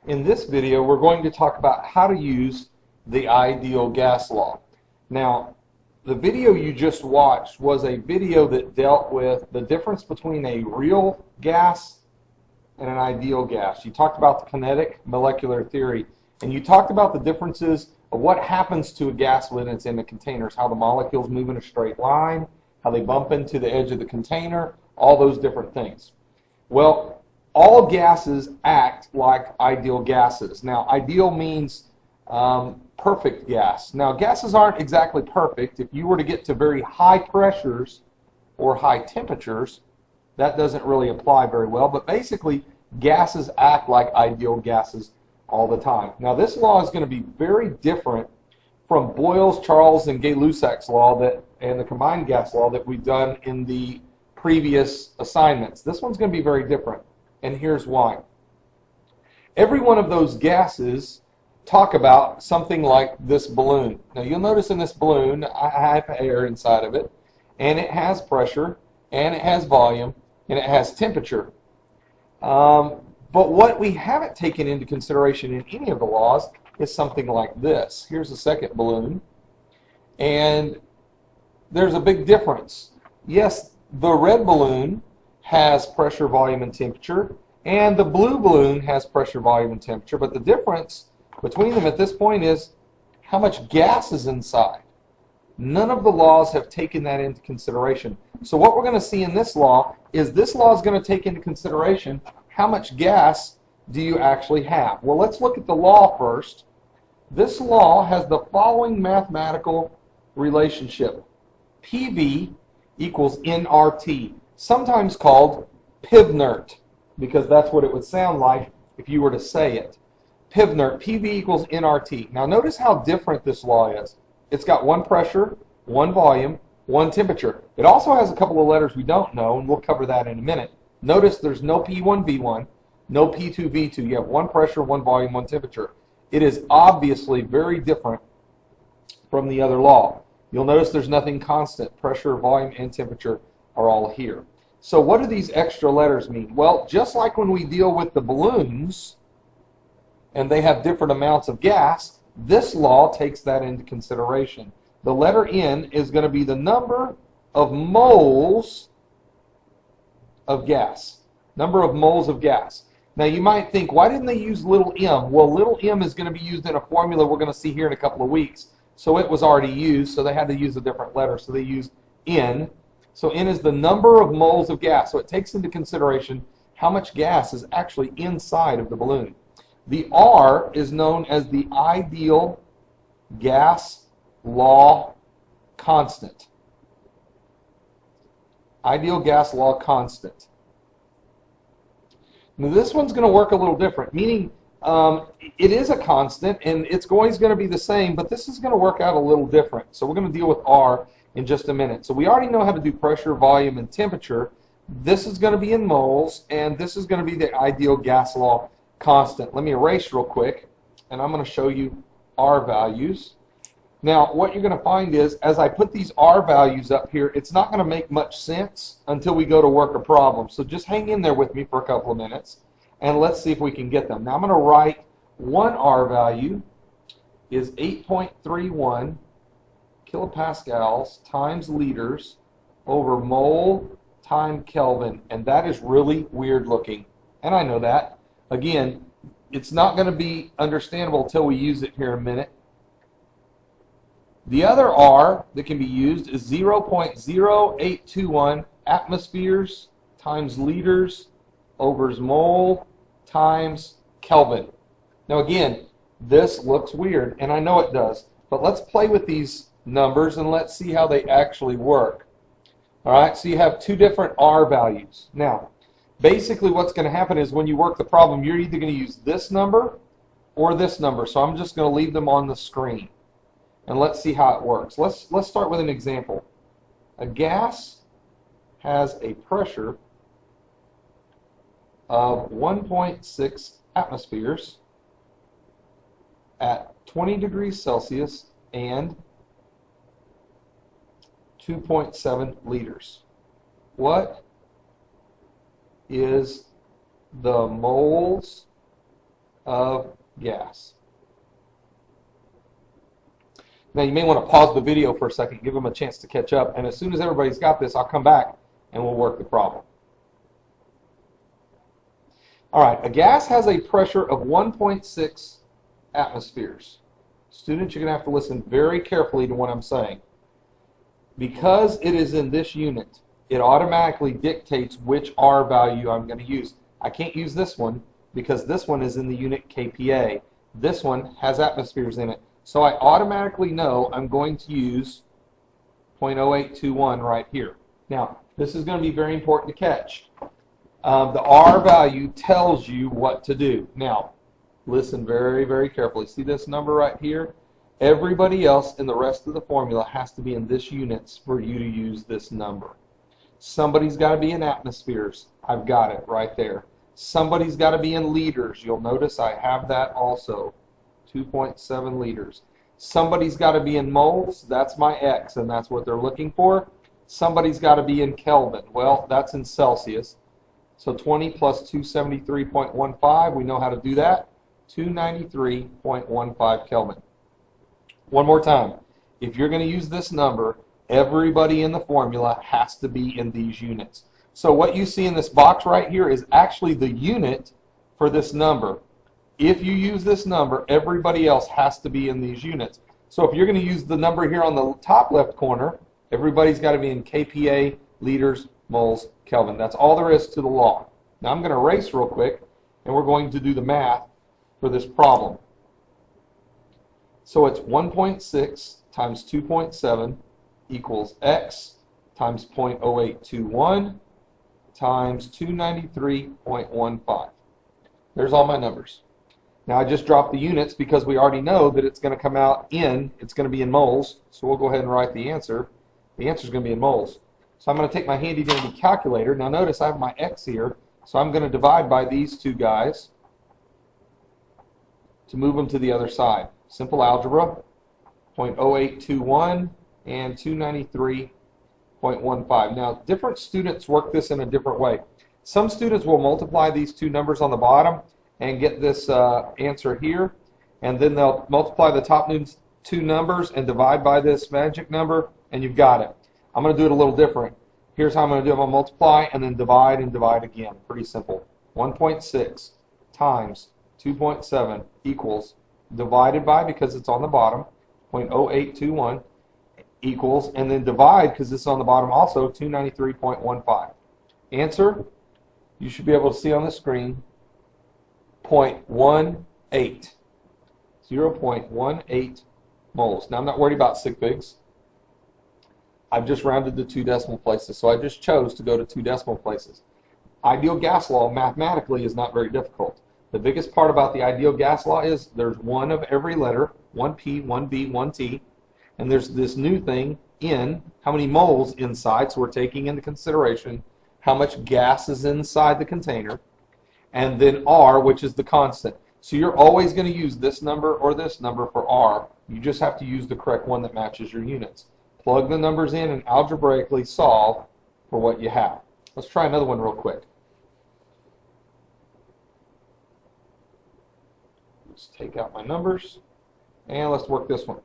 In this video, we're going to talk about how to use the ideal gas law. Now, the video you just watched was a video that dealt with the difference between a real gas and an ideal gas. You talked about the kinetic molecular theory, and you talked about the differences of what happens to a gas when it's in the containers, how the molecules move in a straight line, how they bump into the edge of the container, all those different things. Well, all gases act like ideal gases. Now, ideal means perfect gas. Now, gases aren't exactly perfect. If you were to get to very high pressures or high temperatures, that doesn't really apply very well. But basically, gases act like ideal gases all the time. Now, this law is going to be very different from Boyle's, Charles, and Gay-Lussac's law and the combined gas law that we've done in the previous assignments. This one's going to be very different, and here's why. Every one of those gases talk about something like this balloon. Now, you'll notice in this balloon, I have air inside of it, and it has pressure, and it has volume, and it has temperature. But what we haven't taken into consideration in any of the laws is something like this. Here's a second balloon, and there's a big difference. Yes, the red balloon has pressure, volume, and temperature, and the blue balloon has pressure, volume, and temperature, but the difference between them at this point is how much gas is inside. None of the laws have taken that into consideration. So what we're going to see in this law is going to take into consideration how much gas do you actually have. Well, let's look at the law first. This law has the following mathematical relationship. PV equals nRT, sometimes called PIV-NERT, because that's what it would sound like if you were to say it. PIV-NERT, PV equals nRT. Now notice how different this law is. It's got one pressure, one volume, one temperature. It also has a couple of letters we don't know, and we'll cover that in a minute. Notice there's no P1V1, no P2V2. You have one pressure, one volume, one temperature. It is obviously very different from the other law. You'll notice there's nothing constant. Pressure, volume, and temperature are all here. So what do these extra letters mean? Well, just like when we deal with the balloons, and they have different amounts of gas, this law takes that into consideration. The letter N is going to be the number of moles of gas. Number of moles of gas. Now you might think, why didn't they use little m? Well, little m is going to be used in a formula we're going to see here in a couple of weeks. So it was already used, so they had to use a different letter. So they used N. So N is the number of moles of gas. So it takes into consideration how much gas is actually inside of the balloon. The R is known as the ideal gas law constant. Ideal gas law constant. Now this one's going to work a little different, meaning it is a constant and it's always going to be the same, but this is going to work out a little different. So we're going to deal with R in just a minute. So we already know how to do pressure, volume, and temperature. This is going to be in moles, and this is going to be the ideal gas law constant. Let me erase real quick, and I'm going to show you R values. Now, what you're going to find is, as I put these R values up here, it's not going to make much sense until we go to work a problem. So just hang in there with me for a couple of minutes, and let's see if we can get them. Now, I'm going to write one R value is 8.31 kilopascals times liters over mole time Kelvin, and that is really weird looking, and I know that. Again, it's not going to be understandable until we use it here in a minute. The other R that can be used is 0.0821 atmospheres times liters over mole times Kelvin. Now again, this looks weird, and I know it does, but let's play with these numbers and let's see how they actually work. Alright, so you have two different R values. Now, basically what's going to happen is when you work the problem, you're either going to use this number or this number. So I'm just going to leave them on the screen. And let's see how it works. Let's start with an example. A gas has a pressure of 1.6 atmospheres at 20 degrees Celsius and 2.7 liters. What is the moles of gas. Now you may want to pause the video for a second, give them a chance to catch up, and as soon as everybody's got this, I'll come back and we'll work the problem. All right, a gas has a pressure of 1.6 atmospheres. Students, you're going to have to listen very carefully to what I'm saying. Because it is in this unit, it automatically dictates which R value I'm going to use. I can't use this one because this one is in the unit kPa. This one has atmospheres in it. So I automatically know I'm going to use 0.0821 right here. Now, this is going to be very important to catch. The R value tells you what to do. Now, listen very, very carefully. See this number right here? Everybody else in the rest of the formula has to be in this units for you to use this number. Somebody's got to be in atmospheres. I've got it right there. Somebody's got to be in liters. You'll notice I have that also. 2.7 liters. Somebody's got to be in moles. That's my X, and that's what they're looking for. Somebody's got to be in Kelvin. Well, that's in Celsius. So 20 plus 273.15, we know how to do that. 293.15 Kelvin. One more time. If you're going to use this number, everybody in the formula has to be in these units. So what you see in this box right here is actually the unit for this number. If you use this number, everybody else has to be in these units. So if you're going to use the number here on the top left corner, everybody's got to be in kPa, liters, moles, Kelvin. That's all there is to the law. Now I'm going to erase real quick, and we're going to do the math for this problem. So it's 1.6 times 2.7 equals X times 0.0821 times 293.15. There's all my numbers. Now I just dropped the units because we already know that it's going to come out it's going to be in moles, so we'll go ahead and write the answer. The answer is going to be in moles. So I'm going to take my handy dandy calculator. Now notice I have my X here, so I'm going to divide by these two guys to move them to the other side. Simple algebra, 0.0821 and 293.15. Now different students work this in a different way. Some students will multiply these two numbers on the bottom and get this answer here, and then they'll multiply the top two numbers and divide by this magic number, and you've got it. I'm going to do it a little different. Here's how I'm going to do it. I'm going to multiply and then divide and divide again. Pretty simple. 1.6 times 2.7 equals, divided by, because it's on the bottom, 0.0821 equals, and then divide, because this is on the bottom also, 293.15. Answer, you should be able to see on the screen, 0.18. 0.18 moles. Now I'm not worried about sig figs. I've just rounded to 2 decimal places, so I just chose to go to 2 decimal places. Ideal gas law mathematically is not very difficult. The biggest part about the ideal gas law is there's one of every letter, one P, one B, one T, and there's this new thing in, how many moles inside, so we're taking into consideration how much gas is inside the container, and then R, which is the constant. So you're always going to use this number or this number for R. You just have to use the correct one that matches your units. Plug the numbers in and algebraically solve for what you have. Let's try another one real quick. Let's take out my numbers, and let's work this one.